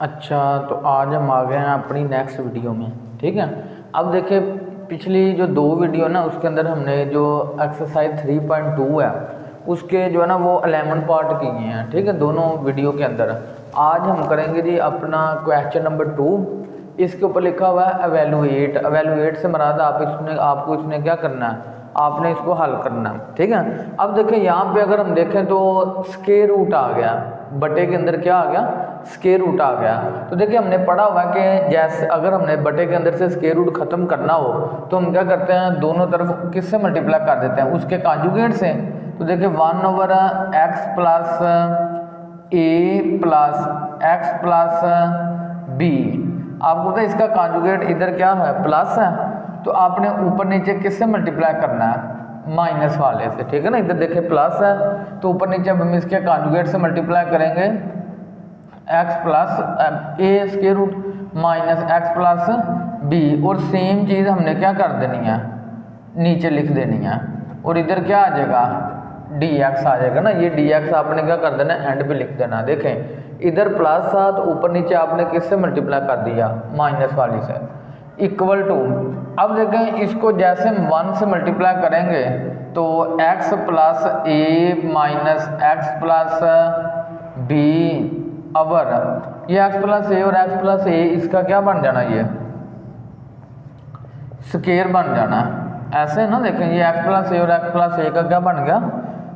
अच्छा, तो आज हम आ गए हैं अपनी नेक्स्ट वीडियो में। ठीक है, अब देखिए पिछली जो दो वीडियो ना उसके अंदर हमने जो एक्सरसाइज 3.2 है उसके जो है ना वो 11 पार्ट किए हैं। ठीक है, दोनों वीडियो के अंदर। आज हम करेंगे जी अपना क्वेश्चन नंबर 2। इसके ऊपर लिखा हुआ है एवेलुएट। एवेलुएट से मराद आपको इसमें क्या करना है, आपने इसको हल करना है। ठीक है, अब देखिए यहाँ पे अगर हम देखें तो स्क्वायर रूट आ गया, बटे के अंदर क्या आ गया, स्क्वायर रूट आ गया। तो देखिए हमने पढ़ा हुआ कि जैसे अगर हमने बटे के अंदर से स्क्वायर रूट खत्म करना हो तो हम क्या करते हैं, दोनों तरफ किससे मल्टीप्लाई कर देते हैं, उसके कॉन्जुगेट से। तो देखिए 1/x प्लस ए प्लस एक्स प्लस बी, आपको पता है इसका कॉन्जुगेट इधर क्या है, प्लस है। तो आपने ऊपर नीचे किससे मल्टीप्लाई करना है, माइनस वाले से। ठीक है ना, इधर देखिए प्लस है तो ऊपर नीचे अब हम इसके कॉन्जुगेट से मल्टीप्लाई करेंगे, x plus a square root minus x plus b. और सेम चीज़ हमने क्या कर देनी है, नीचे लिख देनी है। और इधर क्या आ जाएगा, डी एक्स आ जाएगा ना। ये डी एक्स आपने क्या कर देना, एंड पे लिख देना। देखें इधर प्लस था तो ऊपर नीचे आपने किससे मल्टीप्लाई कर दिया, माइनस वाली से, इक्वल टू। अब देखें इसको जैसे हम 1 से मल्टीप्लाई करेंगे तो x plus a minus x plus b over, ये x प्लस ए और x प्लस ए इसका क्या बन जाना, ये स्क्वायर बन जाना। ऐसे ना देखें ये x प्लस ए और x प्लस ए का क्या बन गया,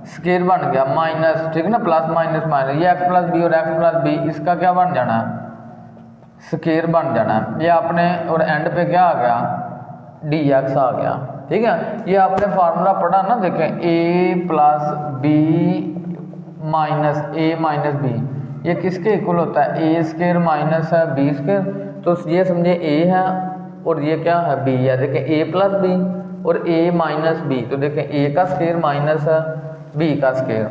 स्क्वायर बन गया, माइनस। ठीक है ना, प्लस माइनस माइनस, ये x प्लस बी और x प्लस बी इसका क्या बन जाना, स्क्वायर बन जाना। ये आपने और एंड पे क्या आ गया, डी एक्स आ गया। ठीक है, ये आपने फार्मूला पढ़ा ना, देखें ए प्लस बी माइनस ए माइनस बी, ये किसके इक्वल होता है, ए स्क्वायर माइनस है बी स्क्वायर। तो ये समझे ए है और ये क्या है, बी है। देखें ए प्लस बी और ए माइनस बी, तो देखें ए का स्क्वायर माइनस है बी का स्क्वायर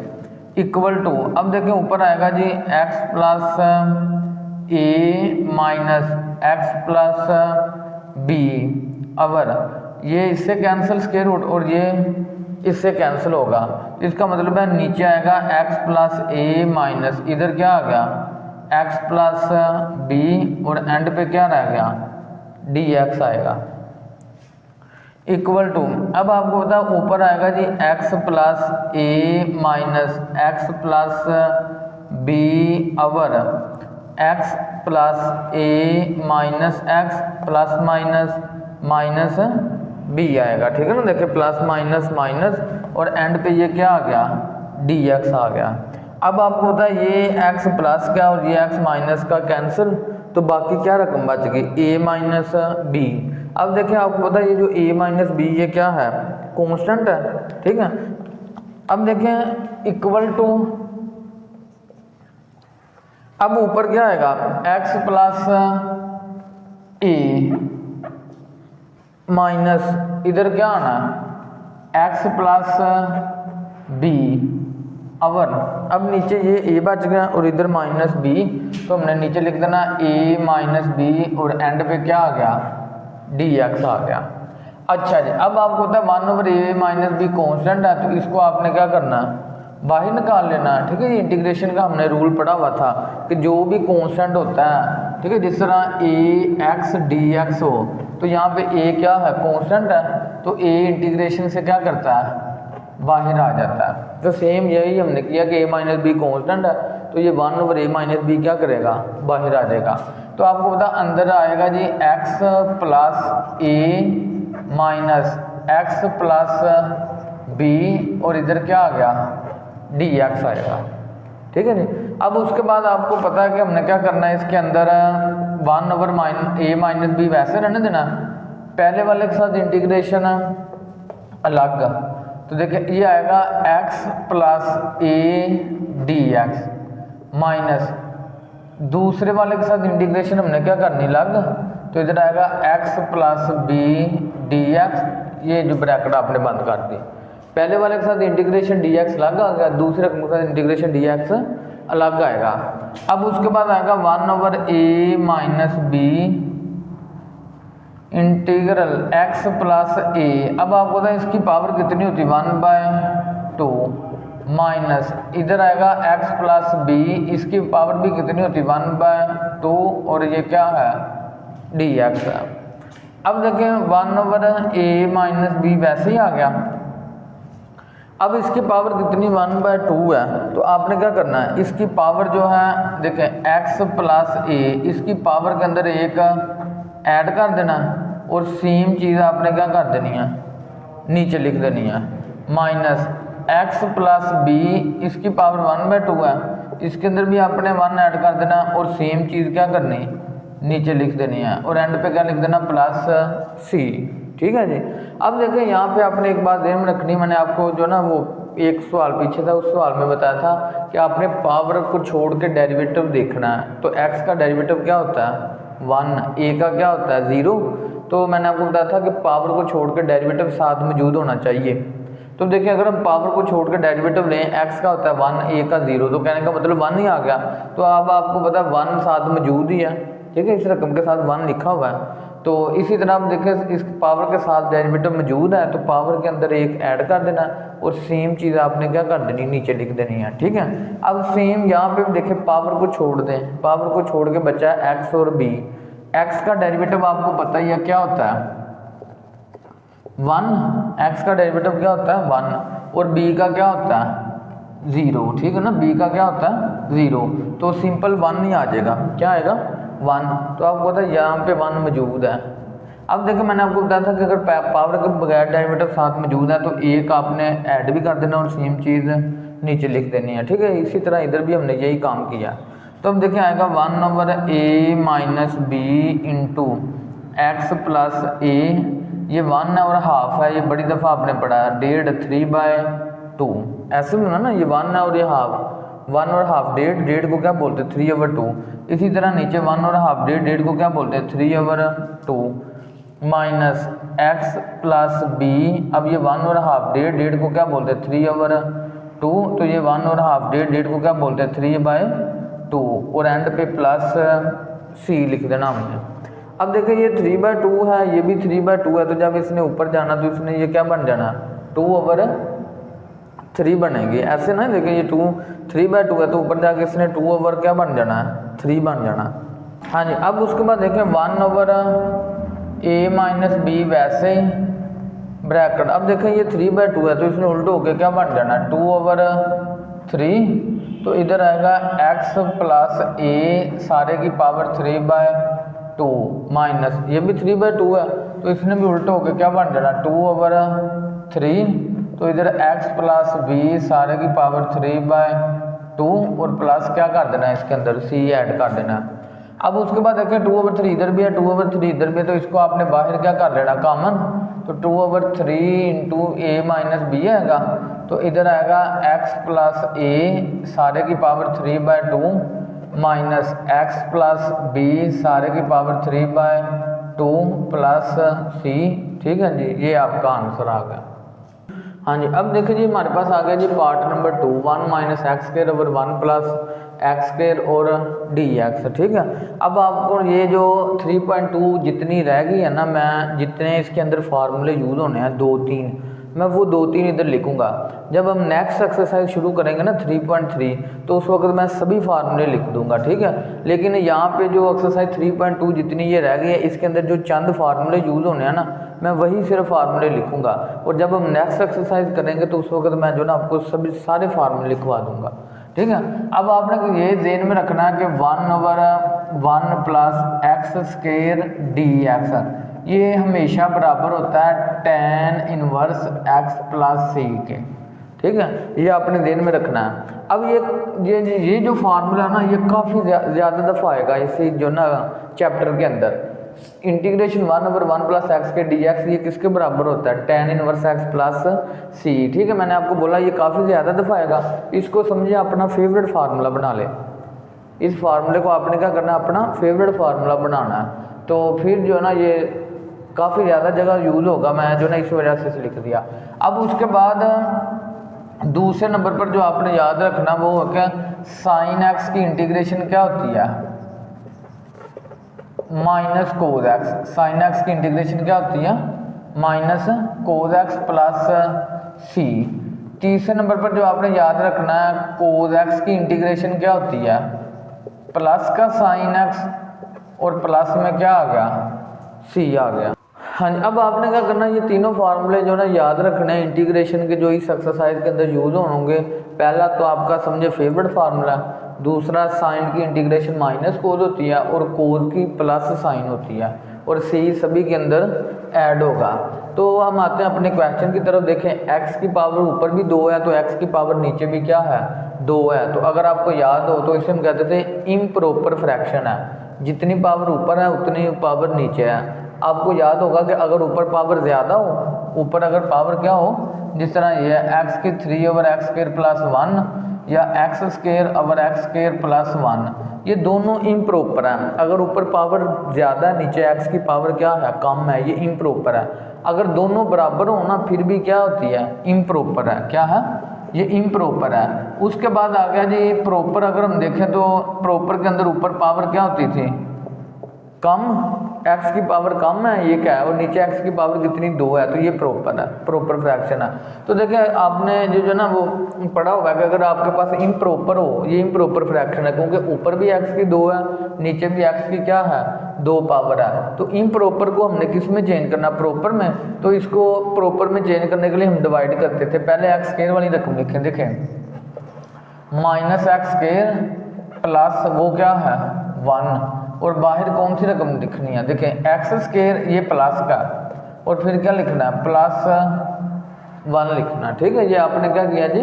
इक्वल टू। अब देखें ऊपर आएगा जी x plus a minus x plus b over, ये इससे कैंसिल स्क्वायर रूट और ये इससे कैंसिल होगा। इसका मतलब है नीचे आएगा एक्स प्लस ए माइनस, इधर क्या आ गया, एक्स प्लस बी और एंड पे क्या रह गया, डी एक्स आएगा इक्वल टू। अब आपको पता ऊपर आएगा जी x plus a minus x plus b over, x plus a minus x plus minus minus b आएगा। ठीक है ना, देखिए प्लस माइनस माइनस और एंड पे ये क्या आ गया, डी एक्स आ गया। अब आपको पता है ये एक्स प्लस का और ये एक्स माइनस का कैंसिल, तो बाकी क्या रकम बच गई, ए माइनस बी। अब देखिए आपको पता है ये जो ए माइनस बी ये क्या है, कांस्टेंट है। ठीक है, अब देखें इक्वल टू, अब ऊपर क्या आएगा, x प्लस ए माइनस इधर क्या आना, x प्लस बी अवर। अब नीचे ये a बच गया और इधर माइनस b, तो हमने नीचे लिख देना a माइनस बी और एंड पे क्या आ गया, डी एक्स आ गया। अच्छा जी, अब आपको पता है 1/a माइनस बी कॉन्स्टेंट है, तो इसको आपने क्या करना, बाहर निकाल लेना। ठीक है, ये इंटीग्रेशन का हमने रूल पढ़ा हुआ था कि जो भी कांस्टेंट होता है, ठीक है, जिस तरह ए एक्स डी एक्स हो, तो यहाँ पे ए क्या है, कांस्टेंट है, तो ए इंटीग्रेशन से क्या करता है, बाहर आ जाता है। तो सेम यही हमने किया कि ए माइनस बी कॉन्स्टेंट है, तो ये 1/a माइनस बी क्या करेगा, बाहर आ जाएगा। तो आपको पता अंदर आएगा जी x plus a minus x plus b और इधर क्या आ गया, डी एक्स आएगा। ठीक है जी, अब उसके बाद आपको पता है कि हमने क्या करना है, इसके अंदर 1/a माइनस बी वैसे रहने देना, पहले वाले के साथ इंटीग्रेशन अलग। तो देखिए ये आएगा x plus A D x minus दूसरे वाले के साथ इंटीग्रेशन हमने क्या करनी लग, तो इधर आएगा x plus b d x, ये जो ब्रैकेट आपने बंद कर दी, पहले वाले के साथ इंटीग्रेशन डी एक्स अलग आ गया, दूसरे के साथ इंटीग्रेशन डी एक्स अलग आएगा। अब उसके बाद आएगा 1/a minus b integral x plus a. अब आपको पता है इसकी पावर कितनी होती है, 1/2। माइनस इधर आएगा x प्लस बी, इसकी पावर भी कितनी होती है 1/2 और ये क्या है dx है। अब देखें 1/a माइनस बी वैसे ही आ गया। अब इसकी पावर कितनी 1/2 है, तो आपने क्या करना है इसकी पावर जो है देखें x प्लस a, इसकी पावर के अंदर एक ऐड कर देना और सेम चीज़ आपने क्या कर देनी है नीचे लिख देनी है माइनस x प्लस बी, इसकी पावर 1/2 है, इसके अंदर भी आपने 1 ऐड कर देना और सेम चीज़ क्या करनी नीचे लिख देनी है और एंड पे क्या लिख देना प्लस c। ठीक है जी। अब देखें यहाँ पे आपने एक बात ध्यान में रखनी, मैंने आपको जो ना वो एक सवाल पीछे था उस सवाल में बताया था कि आपने पावर को छोड़ के डेरिवेटिव देखना है। तो x का डेरिवेटिव क्या होता है 1, a का क्या होता है 0। तो मैंने आपको बताया था कि पावर को छोड़ के डेरिवेटिव साथ मौजूद होना चाहिए। तो देखिए अगर हम पावर को छोड़ के डेरिवेटिव लें, x का होता है 1, a का 0, तो कहने का मतलब 1 ही आ गया। तो अब आपको पता है 1 साथ मौजूद ही है, ठीक है, इस रकम के साथ 1 लिखा हुआ है। तो इसी तरह आप देखें इस पावर के साथ डेरिवेटिव मौजूद है तो पावर के अंदर एक ऐड कर देना और सेम चीज़ आपने क्या कर देनी नीचे लिख देनी है। ठीक है। अब सेम यहाँ पे देखें पावर को छोड़ दें, पावर को छोड़ के बचा है x और b। x का डेरिवेटिव आपको पता ही है क्या होता है 1, x का डेरिवेटिव क्या होता है 1 और b का क्या होता है 0। ठीक है ना, b का क्या होता है 0, तो सिंपल 1 ही आ जाएगा। क्या आएगा 1। तो आपको पता है यहाँ पे 1 मौजूद है। अब देखो मैंने आपको बताया था कि अगर पावर के बगैर डेरिवेटिव साथ मौजूद है तो एक आपने ऐड भी कर देना और सेम चीज़ नीचे लिख देनी है। ठीक है, इसी तरह इधर भी हमने यही काम किया। तो अब देखिए आएगा 1/a minus b into x plus a, ये 1 और हाफ है, ये बड़ी दफ़ा आपने पढ़ा है 1.5 3/2, ऐसे में ना ये 1 है और ये हाफ, 1 और हाफ 1.5 को क्या बोलते हैं 3/2। इसी तरह नीचे 1 और हाफ 1.5 को क्या बोलते हैं 3/2 माइनस एक्स प्लस बी। अब ये 1 और हाफ 1.5 को क्या बोलते हैं 3/2, तो ये 1 और हाफ 1.5 को क्या बोलते हैं 3/2 और एंड पे प्लस सी लिख देना हमने। अब देखिए ये 3/2 है, ये भी 3/2 है, तो जब इसने ऊपर जाना तो इसने ये क्या बन जाना 2/3 बनेगी। ऐसे ना देखिए ये 3/2 है तो ऊपर जाके इसने 2 क्या बन जाना है 3 बन जाना। हाँ जी। अब उसके बाद देखें 1/a माइनस बी वैसे ही ब्रैकेट। अब देखें ये 3/2 है तो इसने उल्टा होकर क्या बन जाना 2/3, तो इधर आएगा x प्लस a सारे की पावर 3/2 माइनस ये भी 3/2 है तो इसने भी उल्टा होकर क्या बन जाना 2/3, तो इधर x प्लस b सारे की पावर 3/2 और प्लस क्या कर देना है इसके अंदर c ऐड कर देना। अब उसके बाद देखें 2/3 इधर भी है 2/3 इधर भी है, तो इसको आपने बाहर क्या कर लेना कॉमन, तो 2/3 इंटू ए माइनस बी आएगा, तो इधर आएगा x प्लस a सारे की power 3/2 minus x plus b सारे की पावर 3/2 प्लस c। ठीक है जी, ये आपका आंसर आ गया। हाँ जी। अब देखिए जी हमारे पास आ गया जी part number 2, 1 minus x square over 1 plus x square और dx। ठीक है। अब आपको ये जो 3.2 जितनी रह गई है ना, मैं जितने इसके अंदर फार्मूले यूज़ होने हैं 2-3, मैं वो 2-3 इधर लिखूंगा। जब हम नेक्स्ट एक्सरसाइज शुरू करेंगे ना 3.3 तो उस वक्त मैं सभी फार्मूले लिख दूंगा। ठीक है। लेकिन यहाँ पे जो एक्सरसाइज 3.2 जितनी ये रह गई है इसके अंदर जो चंद फार्मूले यूज़ होने हैं ना, मैं वही सिर्फ फार्मूले लिखूंगा और जब हम नेक्स्ट एक्सरसाइज करेंगे तो उस वक्त मैं जो ना आपको सभी सारे फार्मूले लिखवा दूंगा। ठीक है। अब आपने ये ध्यान में रखना है कि 1/1 प्लस एक्स स्क्वायर dx ये हमेशा बराबर होता है tan inverse x plus c के। ठीक है, ये आपने ध्यान में रखना है। अब ये जो फार्मूला ना ये काफ़ी ज़्यादा दफ़ा आएगा इसी जो ना चैप्टर के अंदर। इंटीग्रेशन 1/1 प्लस एक्स के dx ये किसके बराबर होता है tan inverse x plus c। ठीक है, मैंने आपको बोला ये काफ़ी ज़्यादा दफ़ा आएगा, इसको समझिए अपना फेवरेट फार्मूला बना ले। इस फार्मूले को आपने क्या करना है अपना फेवरेट फार्मूला बनाना है, तो फिर जो है ना ये काफ़ी ज़्यादा जगह यूज़ होगा, मैं जो ना इस वजह से लिख दिया। अब उसके बाद दूसरे नंबर पर जो आपने याद रखना वो है क्या साइन एक्स की इंटीग्रेशन क्या होती है minus cos x. Sine x की इंटीग्रेशन क्या होती है माइनस कोज एक्स प्लस सी। तीसरे नंबर पर जो आपने याद रखना है, कोज एक्स की इंटीग्रेशन क्या होती है, प्लस का साइन एक्स और प्लस में क्या आ गया, सी आ गया। हाँ जी, अब आपने क्या करना है, ये तीनों फार्मूले जो ना याद रखने हैं इंटीग्रेशन के, जो इस एक्सरसाइज के अंदर यूज़ होंगे। पहला तो आपका समझे फेवरेट फार्मूला, दूसरा साइन की इंटीग्रेशन माइनस कोज होती है और कोज की प्लस साइन होती है, और सी सभी के अंदर ऐड होगा। तो हम आते हैं अपने क्वेश्चन की तरफ। देखें, x की पावर ऊपर भी 2 है तो x की पावर नीचे भी क्या है, 2 है। तो अगर आपको याद हो तो इसे हम कहते थे इम्प्रॉपर फ्रैक्शन है, जितनी पावर ऊपर है उतनी पावर नीचे है। आपको याद होगा कि अगर ऊपर पावर ज़्यादा हो, ऊपर अगर पावर क्या हो, जिस तरह ये x की 3/x² + 1 या x² + 1, ये दोनों इम्प्रॉपर हैं। अगर ऊपर पावर ज़्यादा है, नीचे x की पावर क्या है, कम है, ये इम्प्रॉपर है। अगर दोनों बराबर हो ना, फिर भी क्या होती है, इम्प्रॉपर है। क्या है, ये इम्प्रॉपर है। उसके बाद आ गया जी प्रॉपर। अगर हम देखें तो प्रॉपर के अंदर ऊपर पावर क्या होती थी, कम, x की पावर कम है, ये क्या है, और नीचे x की पावर कितनी, 2 है, तो ये प्रॉपर है, प्रॉपर फ्रैक्शन है। तो देखिए आपने जो ना वो पढ़ा होगा कि अगर आपके पास इम्प्रॉपर हो, ये इम्प्रॉपर फ्रैक्शन है, क्योंकि ऊपर भी x की 2 है, नीचे भी x की क्या है, 2 पावर है। तो इम्प्रॉपर को हमने किस में चेंज करना, प्रॉपर में। तो इसको प्रॉपर में चेंज करने के लिए हम डिवाइड करते थे। पहले x² वाली रकम लिखें, देखें -x² प्लस वो क्या है, 1, और बाहर कौन सी रकम लिखनी है, देखें x², ये प्लस का, और फिर क्या लिखना है, +1 लिखना। ठीक है, ये आपने क्या किया जी,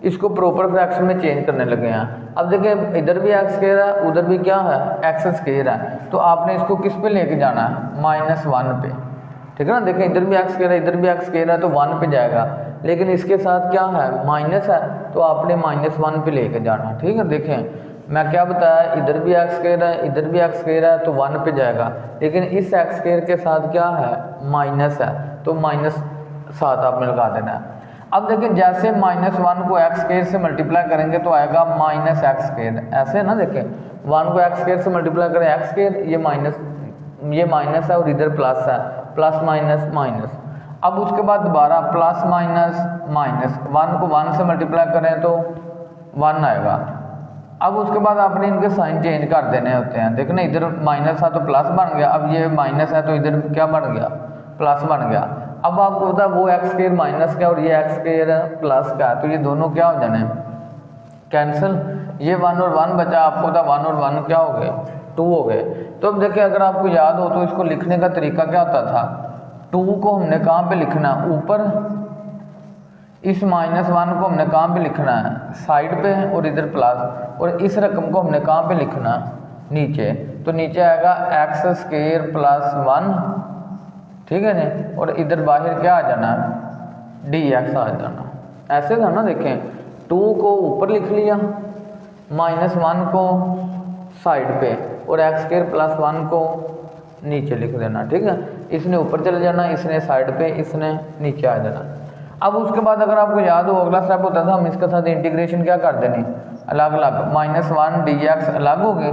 इसको प्रॉपर फ्रैक्शन में चेंज करने लगे हैं। अब देखिए इधर भी x² है, उधर भी क्या है, x² है, तो आपने इसको किस पे लेके जाना है, -1 पे। ठीक है ना, देखें इधर भी x² है, इधर भी x² है, तो 1 पे जाएगा, लेकिन इसके साथ क्या है, माइनस है, तो आपने -1 पे लेके जाना। ठीक है, देखें मैं क्या बताया, इधर भी x² है, इधर भी x² है, तो 1 पे जाएगा, लेकिन इस x² के साथ क्या है, माइनस है, तो -7 आपने लगा देना है। अब देखिए जैसे -1 को x² से मल्टीप्लाई करेंगे तो आएगा -x², ऐसे ना, देखें 1 को x² से मल्टीप्लाई करें, x², ये माइनस है और इधर प्लस है, प्लस माइनस माइनस। अब उसके बाद दोबारा प्लस माइनस माइनस, 1 को 1 से मल्टीप्लाई करें तो 1 आएगा। अब उसके बाद आपने इनके साइन चेंज कर देने होते हैं। देखना इधर माइनस है तो प्लस बन गया, अब ये माइनस है तो इधर क्या बन गया, प्लस बन गया। अब आपको पता है वो x² माइनस का और ये x² प्लस का, तो ये दोनों क्या हो जाने, कैंसिल। ये 1 और 1 बचा, आपको पता 1 और 1 क्या हो गए, 2 हो गए। तो अब देखिए अगर आपको याद हो तो इसको लिखने का तरीका क्या होता था, 2 को हमने कहाँ पे लिखना, ऊपर, इस -1 को हमने कहाँ पे लिखना है, साइड पे, और इधर प्लस, और इस रकम को हमने कहाँ पे लिखना, नीचे। तो नीचे आएगा x² + 1, ठीक है जी, और इधर बाहर क्या आ जाना, dx आ जाना। ऐसे था ना, देखें 2 को ऊपर लिख लिया, -1 को साइड पे, और x² + 1 को नीचे लिख देना। ठीक है, इसने ऊपर चले जाना, इसने साइड पे, इसने नीचे आ जाना। अब उसके बाद अगर आपको याद हो अगला स्टेप होता था, हम इसके साथ इंटीग्रेशन क्या कर देनी, अलग अलग, -1 dx अलग होगी,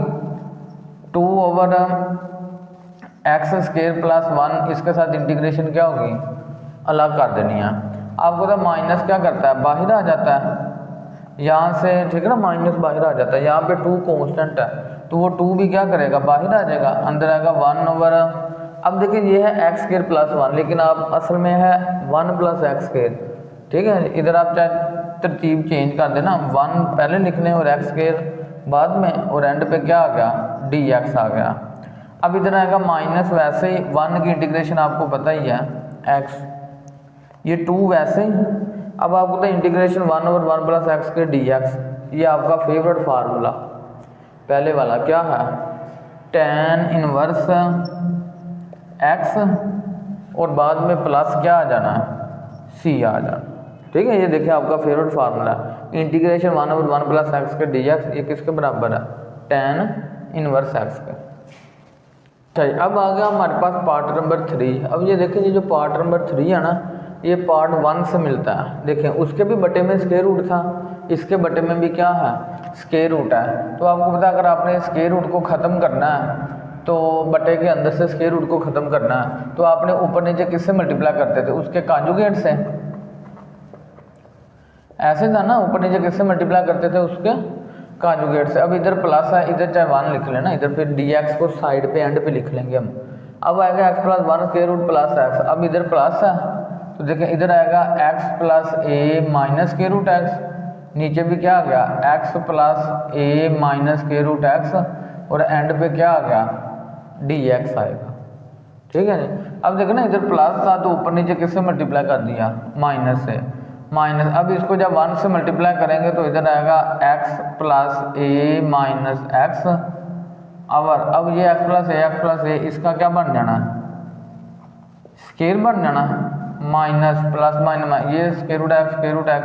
2/x² + 1 इसके साथ इंटीग्रेशन क्या होगी, अलग कर देनी है। आपको तो माइनस क्या करता है, बाहर आ जाता है यहाँ से, ठीक है ना, माइनस बाहर आ जाता है। यहाँ पे 2 कांस्टेंट है, तो वो 2 भी क्या करेगा, बाहर आ जाएगा, अंदर आएगा 1/। अब देखिए ये है x² + 1, लेकिन आप असल में है 1 + x²। ठीक है, इधर आप चाहे तरतीब चेंज कर देना, 1 पहले लिखने और x² बाद में, और एंड पे क्या आ गया, dx आ गया। अब इधर आएगा माइनस, वैसे ही 1 की इंटीग्रेशन आपको पता ही है x, ये 2 वैसे ही। अब आपको तो इंटीग्रेशन 1/1 + x² dx, ये आपका फेवरेट फार्मूला पहले वाला क्या है, tan 1 x, और बाद में प्लस क्या आ जाना है, c आ जाना। ठीक है, ये देखिए आपका favourite formula, integration 1/1 + x² dx, ये किसके बराबर है, tan 1 x का। अच्छा, अब आ गया हमारे पास पार्ट नंबर 3। अब ये देखें, ये जो पार्ट नंबर 3 है ना, ये पार्ट 1 से मिलता है। देखें उसके भी बटे में स्क्वायर रूट था, इसके बटे में भी क्या है, स्क्वायर रूट है। तो आपको पता अगर आपने स्क्वायर रूट को ख़त्म करना है, तो बटे के अंदर से स्क्वायर रूट को ख़त्म करना है, तो आपने ऊपर नीचे किससे मल्टीप्लाई करते थे, उसके कॉन्जुगेट से। ऐसे था ना, ऊपर नीचे किससे मल्टीप्लाई करते थे, उसके कॉन्जुगेट से। अब इधर प्लस है, इधर चाहे 1 लिख लेना, इधर फिर dx को साइड पे एंड पे लिख लेंगे हम। अब आएगा x plus 1 square root plus x। अब इधर प्लस है तो देखें इधर आएगा x plus a minus square root x, नीचे भी क्या आ गया x plus a minus square root x, और एंड पे क्या आ गया dx आएगा। ठीक है जी। अब देखो ना इधर प्लस था तो ऊपर नीचे किससे मल्टीप्लाई कर दिया, माइनस से, माइनस। अब इसको जब 1 से मल्टीप्लाई करेंगे तो इधर आएगा x plus a minus x और अब ये x प्लस a इसका क्या बन जाना, स्क्वायर बन जाना, माइनस प्लस माइनस ये स्क्वायर रूट x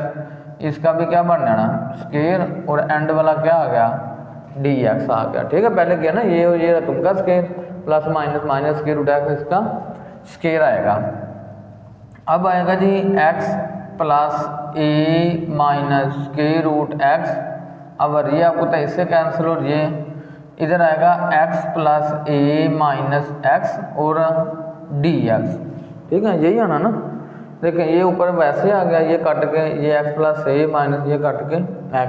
इसका भी क्या बन जाना स्क्वायर, और एंड वाला क्या आ गया dx आ गया। ठीक है, पहले किया ना ये और ये रकम का square plus minus minus square root x इसका स्क्वायर आएगा। अब आएगा जी x plus a minus square root x, अब ये आपको तो इससे कैंसिल, और ये इधर आएगा x plus a minus x और dx। ठीक है, यही आना ना, देखिए ये ऊपर वैसे आ गया, ये कट के ये x प्लस a माइनस ये कट के x।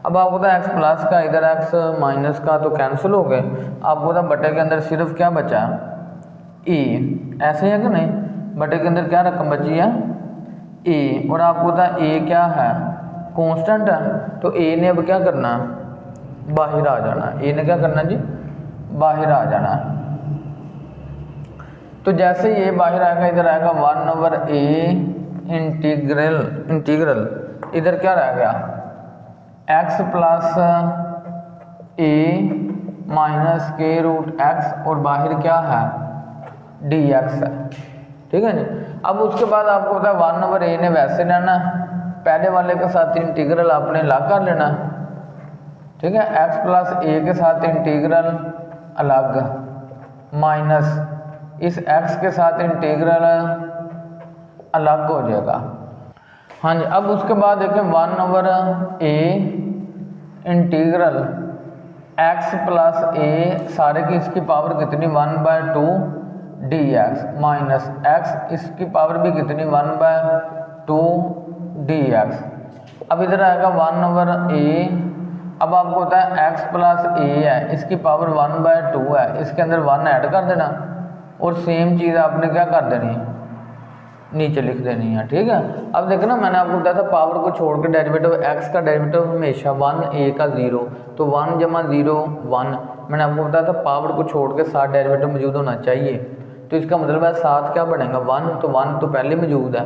अब आपको तो x प्लस का इधर x माइनस का तो कैंसिल हो गए, आपको तो बटे के अंदर सिर्फ क्या बचा a, ऐसे है कि नहीं, बटे के अंदर क्या रकम बची है a, और आपको तो a क्या है कांस्टेंट है, तो a ने अब क्या करना बाहर आ जाना, a ने क्या करना जी बाहर आ जाना। तो जैसे ये बाहर आएगा इधर आएगा 1/a इंटीग्रल इधर क्या रह गया x plus a minus square root x, और बाहर क्या है dx है। ठीक है जी। अब उसके बाद आपको पता है 1/a ने वैसे लेना, पहले वाले के साथ इंटीग्रल आपने अलग कर लेना। ठीक है, x प्लस a के साथ इंटीग्रल अलग, माइनस इस x के साथ इंटीग्रल अलग हो जाएगा। हाँ जी, अब उसके बाद देखें 1/a integral x plus a सारे की इसकी पावर कितनी 1/2 dx माइनस x इसकी पावर भी कितनी 1/2 dx। अब इधर आएगा 1/a, अब आपको होता है x प्लस a है इसकी पावर 1/2 है, इसके अंदर 1 ऐड कर देना, और सेम चीज़ आपने क्या कर देनी है नीचे लिख देनी है। ठीक है, अब देखो ना मैंने आपको बताया था पावर को छोड़ के डेरिवेटिव x का डेरिवेटिव हमेशा 1 a का 0, तो 1 जमा 0 1, मैंने आपको बताया था पावर को छोड़ के साथ डेरिवेटिव मौजूद होना चाहिए, तो इसका मतलब है साथ क्या बनेगा 1, तो 1 तो पहले मौजूद है।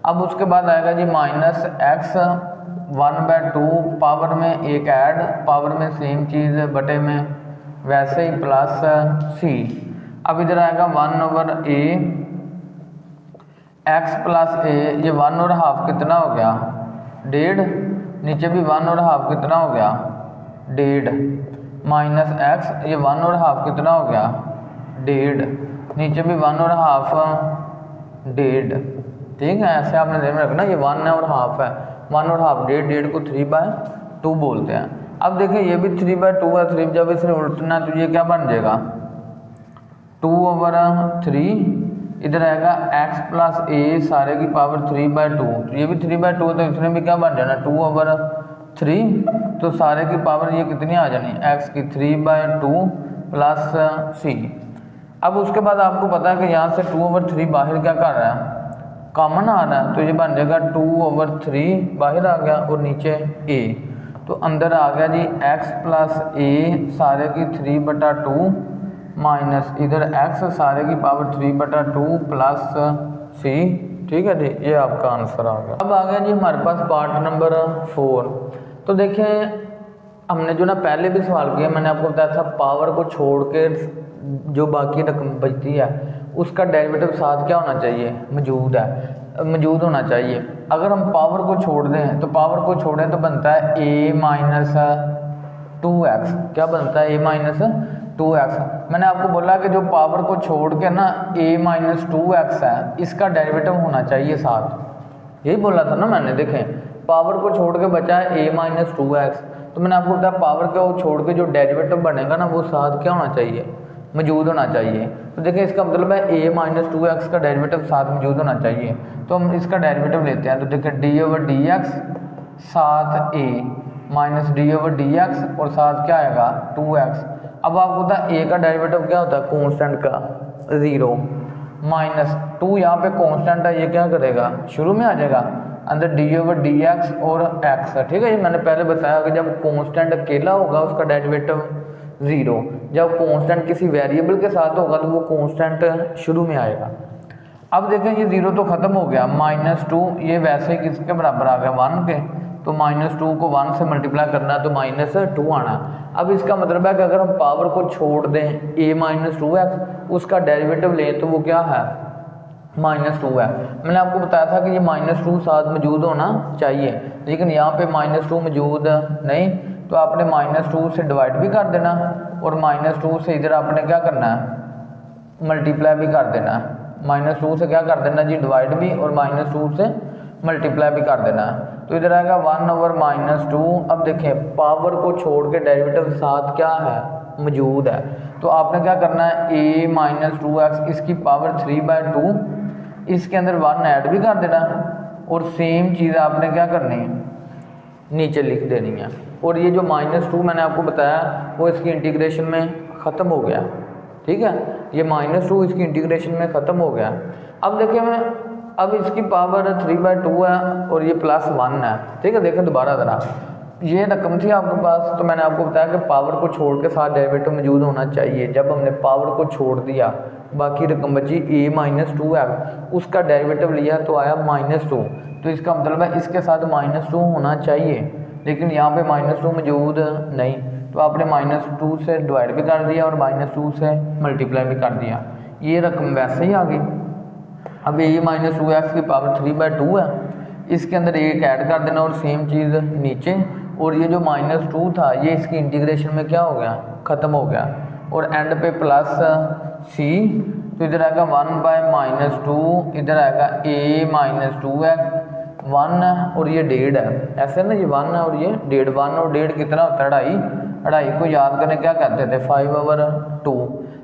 अब उसके बाद आएगा जी माइनस x 1/2 पावर में एक ऐड, पावर में सेम चीज़ बटे में वैसे ही प्लस c। अब इधर आएगा 1/a x प्लस a, ये 1.5 कितना हो गया 1.5, नीचे भी 1.5 कितना हो गया 1.5, माइनस x ये 1.5 कितना हो गया 1.5, नीचे भी 1.5 1.5। ठीक है, ऐसे आपने ध्यान में रखना, ये 1.5 है, 1.5 1.5 को 3/2 बोलते हैं। अब देखिए ये भी 3/2 है, 3 जब इसे उल्टना तो ये क्या बन जाएगा 2/3, इधर आएगा x प्लस a सारे की पावर 3/2, तो ये भी 3/2 तो इसमें भी क्या बन जाना 2/3, तो सारे की पावर ये कितनी आ जानी x की 3/2 प्लस c। अब उसके बाद आपको पता है कि यहाँ से 2/3 बाहर क्या कर रहा है कॉमन आ रहा है, तो ये बन जाएगा 2/3 बाहर आ गया और नीचे a, तो अंदर आ गया जी x प्लस a सारे की 3/2 माइनस इधर x सारे की पावर 3/2 प्लस c। ठीक है जी, ये आपका आंसर आ गया। अब आ गया जी हमारे पास पार्ट नंबर 4। तो देखें हमने जो ना पहले भी सवाल किया, मैंने आपको बताया था पावर को छोड़ के जो बाकी रकम बचती है उसका डेरिवेटिव साथ क्या होना चाहिए मौजूद होना चाहिए। अगर हम पावर को छोड़ दें तो पावर को छोड़ें तो बनता है a माइनस 2x, क्या बनता है a माइनस 2x। मैंने आपको बोला कि जो पावर को छोड़ के ना a माइनस 2x है इसका डेरिवेटिव होना चाहिए साथ, यही बोला था ना मैंने। देखें पावर को छोड़ के बचा है a माइनस 2x, तो मैंने आपको बताया पावर को छोड़ के जो डेरिवेटिव बनेगा ना वो साथ क्या होना चाहिए मौजूद होना चाहिए। तो देखिए इसका मतलब है a माइनस 2x का डेरिवेटिव साथ मौजूद होना चाहिए, तो हम इसका डेरिवेटिव लेते हैं। तो देखिए d/dx साथ a minus d over d x और साथ क्या आएगा 2x। अब आपको पता है ए का डेरिवेटिव क्या होता है कांस्टेंट का 0 माइनस 2 यहाँ पे कांस्टेंट है, ये क्या करेगा शुरू में आ जाएगा अंदर डी ओवर डी एक्स और एक्स है। ठीक है, ये मैंने पहले बताया कि जब कांस्टेंट अकेला होगा उसका डेरिवेटिव 0, जब कांस्टेंट किसी वेरिएबल के साथ होगा तो वो कांस्टेंट शुरू में आएगा। अब देखें ये 0 तो ख़त्म हो गया, -2 ये वैसे ही किसके बराबर आ गया 1 के, तो -2 को 1 से मल्टीप्लाई करना है तो -2 आना। अब इसका मतलब है कि अगर हम पावर को छोड़ दें a-2x उसका डेरिवेटिव लें तो वो क्या है -2 है। मैंने आपको बताया था कि ये -2 साथ मौजूद होना चाहिए, लेकिन यहाँ पे -2 मौजूद नहीं, तो आपने -2 से डिवाइड भी कर देना और -2 से इधर आपने क्या करना है मल्टीप्लाई भी कर देना है। -2 से क्या कर देना जी डिवाइड भी और -2 से मल्टीप्लाई भी कर देना है, तो इधर आएगा 1/-2। अब देखें पावर को छोड़ के डेरिवेटिव साथ क्या है मौजूद है, तो आपने क्या करना है a-2x इसकी पावर 3/2 इसके अंदर 1 ऐड भी कर देना और सेम चीज़ आपने क्या करनी है नीचे लिख देनी है। और ये जो -2 मैंने आपको बताया वो इसकी इंटीग्रेशन में ख़त्म हो गया। ठीक है, ये -2 इसकी इंटीग्रेशन में ख़त्म हो गया। अब देखिए मैं अब इसकी पावर 3/2 है और ये +1 है। ठीक है, देखें दोबारा ज़रा ये रकम थी आपके पास, तो मैंने आपको बताया कि पावर को छोड़ के साथ डेरिवेटिव मौजूद होना चाहिए। जब हमने पावर को छोड़ दिया बाकी रकम बची a-2 है, उसका डेरिवेटिव लिया तो आया -2, तो इसका मतलब है इसके साथ -2 होना चाहिए, लेकिन यहाँ पे -2 मौजूद नहीं, तो आपने -2 से डिवाइड भी कर दिया और -2 से मल्टीप्लाई भी कर दिया, ये रकम वैसे ही आ गई। अब a-2x की पावर 3/2 है, इसके अंदर एक ऐड कर देना और सेम चीज़ नीचे, और ये जो -2 था ये इसकी इंटीग्रेशन में क्या हो गया ख़त्म हो गया और एंड पे +c, तो इधर आएगा 1/-2, इधर आएगा a-2x 1 और ये 1.5 है, ऐसे ना ये 1 है और ये 1.5, 1 और 1.5 कितना होता है 2.5, 2.5 को याद करें क्या कहते थे 5/2,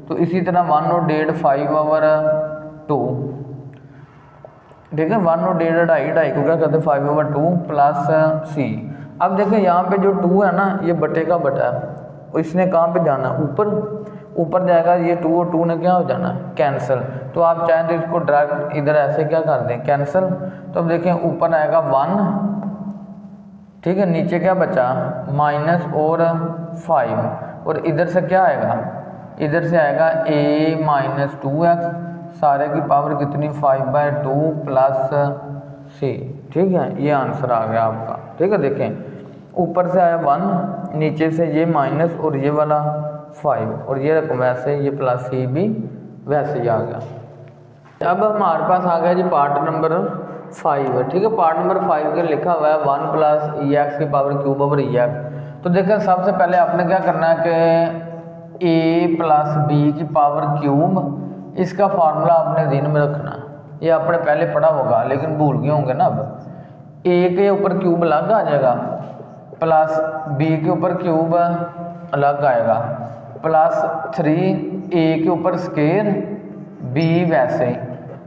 तो इसी तरह 1 और 1.5 5/2। ठीक है, 1 और 1.5 2.5 को क्या कहते हैं 5/2 +c। अब देखें यहाँ पे जो 2 है ना ये बटे का बटा है और इसने कहाँ पे जाना ऊपर जाएगा, ये 2 और 2 ने क्या हो जाना कैंसिल, तो आप चाहें तो इसको डायरेक्ट इधर ऐसे क्या कर दें कैंसिल। तो अब देखें ऊपर आएगा 1, ठीक है, नीचे क्या बचा माइनस और 5, और इधर से क्या आएगा इधर से आएगा a-2x सारे की पावर कितनी 5/2 +c। ठीक है, ये आंसर आ गया आपका। ठीक है, देखें ऊपर से आया 1, नीचे से ये माइनस और ये वाला 5 और ये रकम वैसे ये +c भी वैसे ही आ गया। अब हमारे पास आ गया जी पार्ट नंबर 5। ठीक है, पार्ट नंबर 5 के लिखा हुआ है 1 + ex की पावर क्यूब ex। तो देखें सबसे पहले आपने क्या करना है कि a + b की पावर क्यूब, इसका फार्मूला आपने ध्यान में रखना है, ये आपने पहले पढ़ा होगा लेकिन भूल गए होंगे ना। अब a के ऊपर क्यूब अलग आ जाएगा प्लस b के ऊपर क्यूब अलग आएगा +3 a के ऊपर स्केयर b वैसे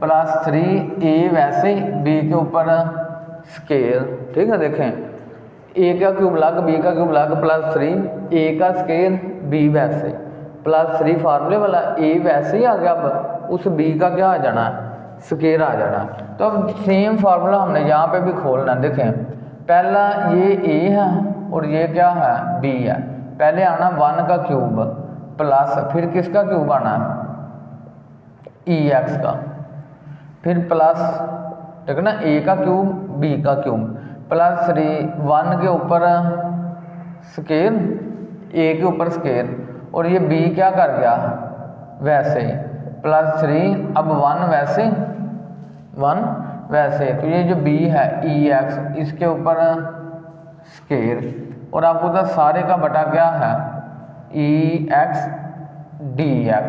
+3 a वैसे b के ऊपर स्केयर। ठीक है, देखें a का क्यूब अलग b का क्यूब अलग +3 a का स्केयर b वैसे +3 फार्मूले वाला a वैसे ही आ गया। अब उस b का क्या आ जाना स्केयर आ जाना। तो अब सेम फार्मूला हमने यहाँ पे भी खोलना। देखें पहला ये a है और ये क्या है b है, पहले आना 1 का क्यूब प्लस फिर किसका क्यूब आना ex का, फिर प्लस ठीक है ना a का क्यूब b का क्यूब +3 1 के ऊपर स्केयर a के ऊपर स्केयर और ये b क्या कर गया वैसे +3 अब 1 वैसे, तो ये जो b है ex इसके ऊपर स्केयर और आपको तो सारे का बटा क्या है ex dx,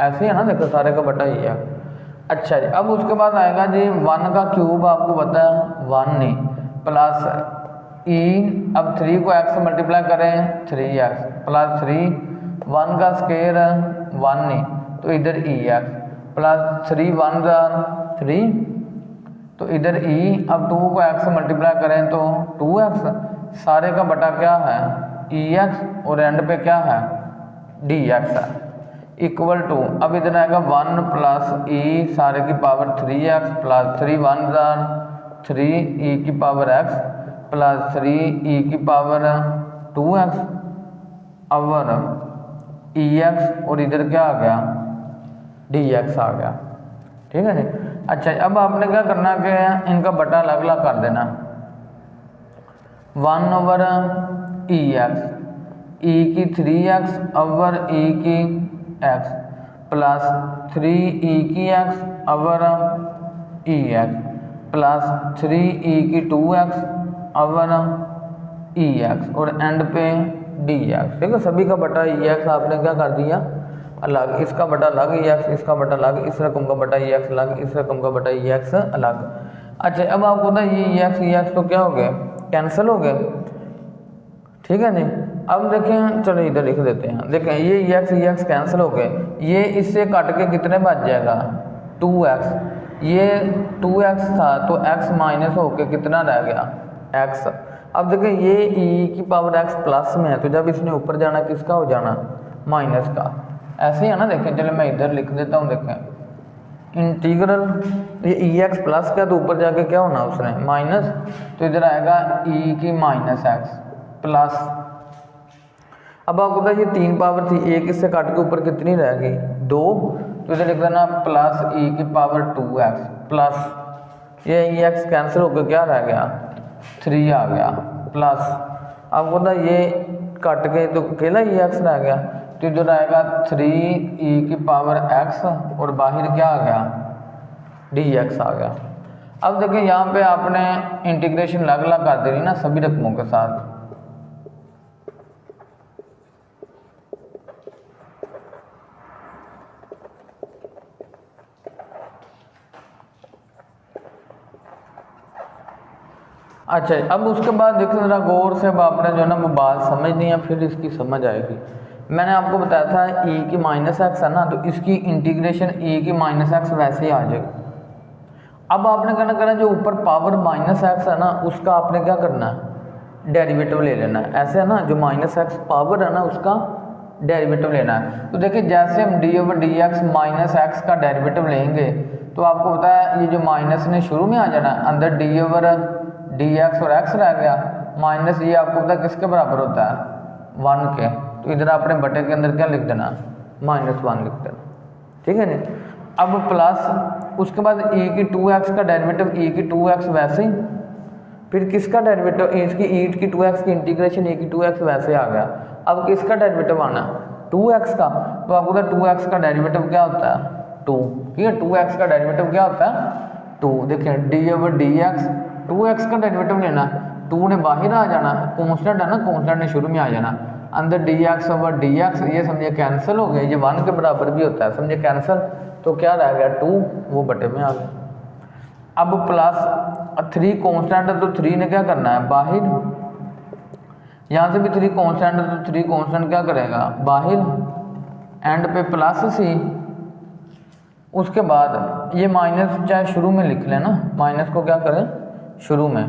ऐसे है ना, देखो सारे का बटा ex। अच्छा जी, अब उसके बाद आएगा जी 1 का क्यूब, आपको पता है 1 नहीं प्लस e, अब 3 को x से मल्टीप्लाई करें 3x +3 1 का स्केयर 1 नहीं तो इधर ex +3 1 3 तो इधर ई, अब 2 को x से मल्टीप्लाई करें तो 2x, सारे का बटा क्या है EX और एंड पे क्या है DX है, इक्वल टू, अब इधर आएगा 1 प्लस ई सारे की पावर 3x प्लस 3 1 3 ई की पावर x प्लस 3 ई की पावर 2x ओवर EX और इधर क्या आ गया DX आ गया। ठीक है जी। अच्छा, अब आपने क्या करना कि इनका बटा अलग अलग कर देना, 1 ओवर EX, ई की 3x ओवर ई की x प्लस 3 ई की x ओवर EX प्लस 3 ई की 2x ओवर EX और एंड पे DX। ठीक है, सभी का बटा EX आपने क्या कर दिया अलग, इसका बटा अलग EX, इसका बटा अलग, इस रकम का बटा EX अलग, इस रकम का बटा EX अलग। अच्छा, अब आपको पता है ये EX तो क्या हो गए कैंसिल हो गए। ठीक है जी। अब देखें, चलो इधर लिख देते हैं, देखें ये EX कैंसिल हो गए, ये इससे काट के कितने बच जाएगा 2x, ये 2x था तो x माइनस होके कितना रह गया x। अब देखें ये e की पावर x प्लस में है, तो जब इसने ऊपर जाना किसका हो जाना माइनस का, ऐसे ही है ना। देखें, चलो मैं इधर लिख देता हूँ, देखें इंटीग्रल ये EX प्लस का तो ऊपर जाके क्या होना उसने माइनस, तो इधर आएगा e की माइनस x प्लस, अब आपको पता है ये 3 पावर थी, एक इससे काट के ऊपर कितनी रह गई 2, तो इधर लिख देना प्लस e की पावर 2x प्लस ये EX कैंसिल होकर क्या रह गया 3 आ गया प्लस, आपको पता ये काट के तो अकेला EX रह गया, तो इधर आएगा 3e की पावर x और बाहर क्या आ गया DX आ गया। अब देखिए यहाँ पे आपने इंटीग्रेशन अलग अलग कर देनी ना सभी रकमों के साथ। अच्छा, अब उसके बाद देखो ज़रा गौर से, अब आपने जो है ना वो बात समझनी है, फिर इसकी समझ आएगी। मैंने आपको बताया था e की माइनस एक्स है ना, तो इसकी इंटीग्रेशन e की माइनस एक्स वैसे ही आ जाएगी। अब आपने क्या करना, जो ऊपर पावर माइनस एक्स है ना उसका आपने क्या करना है डेरिवेटिव ले लेना है, ऐसे है ना, जो माइनस एक्स पावर है ना उसका डेरिवेटिव लेना है। तो देखिए जैसे हम D over d x minus x का डेरिवेटिव लेंगे तो आपको पता है ये जो माइनस ने शुरू में आ जाना, अंदर डी ओवर डी एक्स और एक्स रह गया, माइनस ये आपको पता है किसके बराबर होता है 1 के, तो इधर आपने बटे के अंदर क्या लिख देना -1 लिख देना। ठीक है जी। अब प्लस उसके बाद e की 2x का डेरिवेटिव e की 2x वैसे ही, फिर किसका डेरिवेटिव इसकी e की 2x की इंटीग्रेशन e की 2x वैसे आ गया। अब किसका डेरिवेटिव आना 2x का, तो आपको पता 2x का डेरिवेटिव क्या होता है 2। ठीक है, 2x का डेरिवेटिव क्या होता है 2। देखिए D over d x 2x का डेरिवेटिव लेना, 2 ने बाहर आ जाना, कॉन्स्टेंट है ना, कॉन्स्टेंट ने शुरू में आ जाना, अंदर dx ओवर dx ये समझिए कैंसिल हो गया, ये 1 के बराबर भी होता है समझिए कैंसिल, तो क्या रह गया 2 वो बटे में आ गया। अब प्लस 3 कॉन्स्टेंट है तो 3 ने क्या करना है बाहर, यहाँ से भी 3 कॉन्स्टेंट है तो 3 कॉन्स्टेंट क्या करेगा बाहर, एंड पे प्लस सी, उसके बाद ये माइनस चाहे शुरू में लिख लेना, माइनस को क्या करें शुरू में,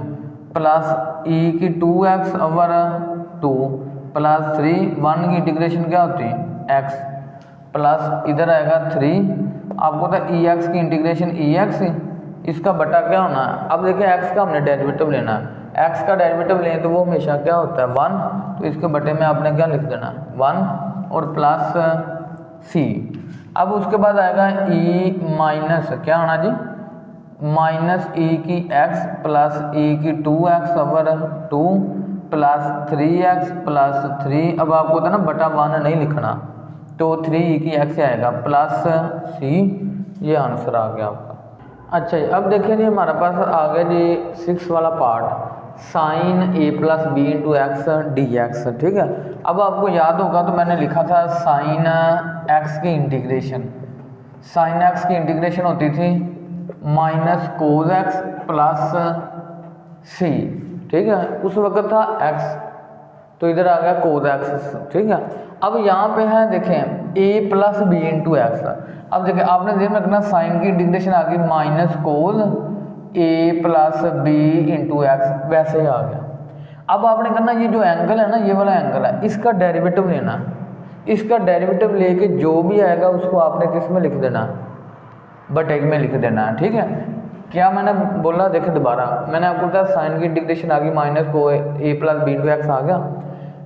प्लस e की 2x ओवर 2 प्लस 3 1 की इंटीग्रेशन क्या होती है x प्लस इधर आएगा 3, आपको तो ex की इंटीग्रेशन ex, इसका बटा क्या होना है। अब देखिए x का हमने डेरिवेटिव लेना है, x का डेरिवेटिव लें तो वो हमेशा क्या होता है 1, तो इसके बटे में आपने क्या लिख देना 1 और प्लस c। अब उसके बाद आएगा e माइनस क्या होना जी माइनस e की x प्लस e की 2x over 2 plus 3x plus 3, अब आपको था ना बटा 1 नहीं लिखना, तो 3e की x आएगा प्लस c, ये आंसर आ गया आपका। अच्छा जी, अब देखिए जी हमारे पास आ गया जी 6 वाला part, sine a plus B into X D X. ठीक है, अब आपको याद होगा तो मैंने लिखा था साइन x की इंटीग्रेशन, साइन x की इंटीग्रेशन होती थी माइनस कोज एक्स प्लस सी। ठीक है, उस वक्त था x, तो इधर आ गया कोज एक्स। ठीक है, अब यहाँ पे है देखें a plus B into x. अब देखें आपने ध्यान रखना साइन की इंटीग्रेशन आ गई माइनस कोज ए प्लस बी इंटू एक्स वैसे ही आ गया। अब आपने करना ये जो एंगल है ना, ये वाला एंगल है, इसका डेरिवेटिव लेना। इसका डेरिवेटिव लेके जो भी आएगा उसको आपने किस में लिख देना, बटे में लिख देना है। ठीक है, क्या मैंने बोला देखे दोबारा, मैंने आपको बताया साइन की इंटीग्रेशन आ गई माइनस को ए प्लस बी इंटू एक्स आ गया।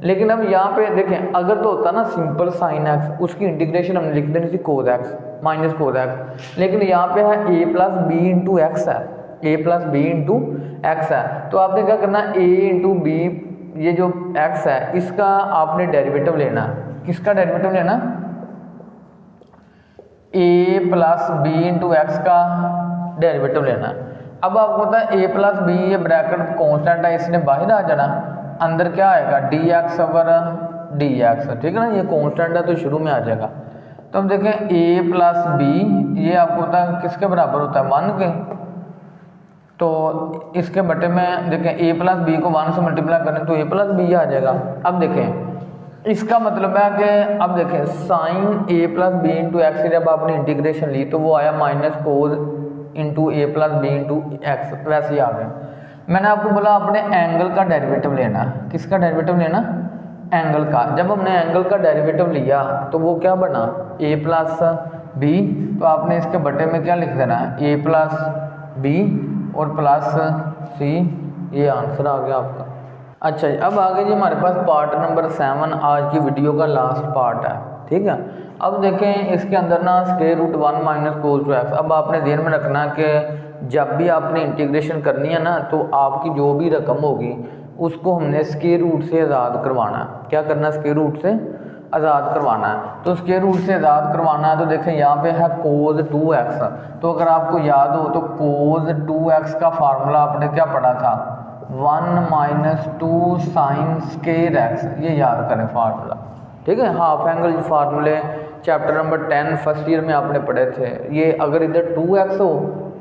लेकिन अब यहाँ पे देखें, अगर तो होता ना सिंपल साइन एक्स, उसकी इंटीग्रेशन हमने लिख देनी थी cos x minus cos x, लेकिन यहाँ पे है ए प्लस बी इंटू एक्स है, ए प्लस बी इंटू एक्स है। तो आपने क्या करना, ए इंटू बी, ये जो एक्स है इसका आपने डेरिवेटिव लेना। किसका डेरिवेटिव लेना, ए प्लस बी इंटू एक्स का डेरिवेटिव लेना। अब आपको पता है ए प्लस बी, ये ब्रैकेट कॉन्स्टेंट है, इसने बाहर आ जाना, अंदर क्या आएगा D x over d X. ठीक है ना, ये कॉन्स्टेंट है तो शुरू में आ जाएगा। तो हम देखें ए प्लस बी, ये आपको पता है किसके बराबर होता है, 1 के। तो इसके बटे में देखें ए प्लस बी को 1 से मल्टीप्लाई करें तो ए प्लस बी आ जाएगा। अब देखें इसका मतलब है कि अब देखें साइन ए प्लस बी इंटू एक्स की जब आपने इंटीग्रेशन ली तो वो आया माइनस कोस इंटू ए प्लस बी इंटू एक्स, वैसे ही आ गया। मैंने आपको बोला आपने एंगल का डेरिवेटिव लेना। किसका डेरिवेटिव लेना, एंगल का। जब हमने एंगल का डेरिवेटिव लिया तो वो क्या बना, ए प्लस बी, तो आपने इसके बटे में क्या लिख देना है, ए प्लस बी और प्लस सी, ये आंसर आ गया आपका। अच्छा जी, अब आगे जी हमारे पास पार्ट नंबर 7 आज की वीडियो का लास्ट पार्ट है। ठीक है, अब देखें इसके अंदर ना square root 1 minus cos two x. अब आपने ध्यान में रखना कि जब भी आपने इंटीग्रेशन करनी है ना, तो आपकी जो भी रकम होगी उसको हमने स्क्वायर रूट से आज़ाद करवाना है। क्या करना है, स्क्वायर रूट से आज़ाद करवाना है। तो स्क्वायर रूट से आज़ाद करवाना है तो देखें यहाँ पे है कोस 2x। तो अगर आपको याद हो तो कोस 2x का फार्मूला आपने क्या पढ़ा था, 1 माइनस 2 साइन स्क्वायर एक्स, ये याद करें फार्मूला। ठीक है, हाफ एंगल फार्मूले चैप्टर नंबर 10 फर्स्ट ईयर में आपने पढ़े थे। ये अगर इधर 2x हो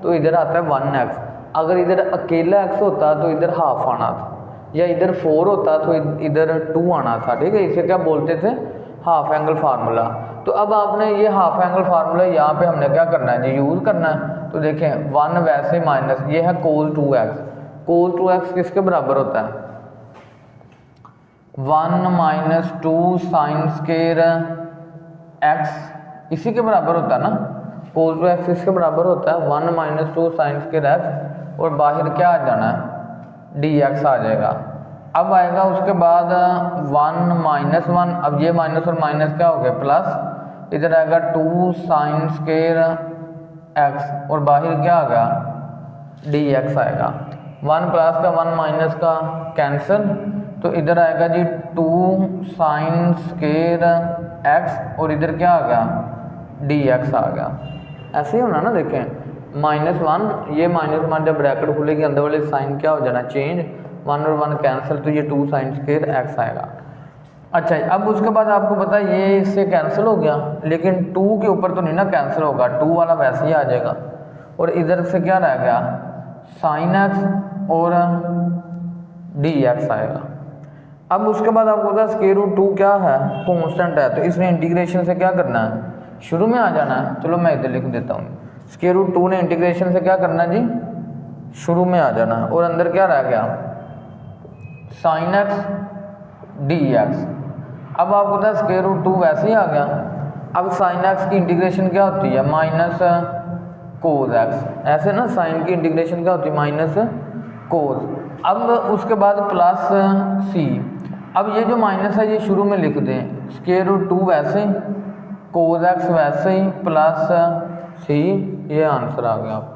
तो इधर आता है 1x, अगर इधर अकेला x होता तो इधर हाफ आना था, या इधर 4 होता तो इधर 2 आना था। ठीक है, इसे क्या बोलते थे, हाफ एंगल फार्मूला। तो अब आपने ये हाफ एंगल फार्मूला यहाँ पे हमने क्या करना है जी, यूज़ करना है। तो देखें 1 वैसे माइनस, ये है कोस 2x, कोस 2x किसके बराबर होता है, 1 माइनस 2 साइन स्क्वायर एक्स, इसी के बराबर होता है ना, कोस 2x इसके बराबर होता है 1 माइनस 2 साइन स्क्वायर एक्स, और बाहर क्या आ जाना है, dx आ जाएगा। अब आएगा उसके बाद 1 माइनस 1, अब ये माइनस और माइनस क्या हो गया प्लस, इधर आएगा 2 साइन स्क्वायर एक्स, और बाहर क्या आ गया dx आएगा। 1 प्लस का 1 माइनस का कैंसिल, तो इधर आएगा जी 2 साइन स्क्वायर एक्स, और इधर क्या आ गया dx आ गया। ऐसे ही होना ना, देखें -1, ये -1 जब ब्रैकेट खुलेगी अंदर वाले साइन क्या हो जाना चेंज, 1 और 1 कैंसिल, तो ये 2 साइन स्क्वायर एक्स आएगा। अच्छा, अब उसके बाद आपको पता है ये इससे कैंसिल हो गया, लेकिन 2 के ऊपर तो नहीं ना कैंसिल होगा, 2 वाला वैसे ही आ जाएगा, और इधर से क्या रह गया साइन एक्स और dx आएगा। अब उसके बाद आपको पता है स्क्वायर रूट 2 क्या है, कांस्टेंट है, तो इसमें इंटीग्रेशन से क्या करना है, शुरू में आ जाना है। चलो मैं इधर लिख देता हूँ, स्क्वायर रूट 2 ने इंटीग्रेशन से क्या करना है जी, शुरू में आ जाना है, और अंदर क्या रह गया साइन एक्स dx। अब आपको पता है स्क्वायर रूट 2 वैसे ही आ गया। अब साइन एक्स की इंटीग्रेशन क्या होती है, माइनस कोस एक्स, ऐसे ना साइन की इंटीग्रेशन क्या होती है, माइनस कोस। अब उसके बाद प्लस सी, अब ये जो माइनस है ये शुरू में लिख दें, स्क्वायर रूट 2 वैसे, कोस एक्स वैसे ही, प्लस सी, ये आंसर आ गया आपका।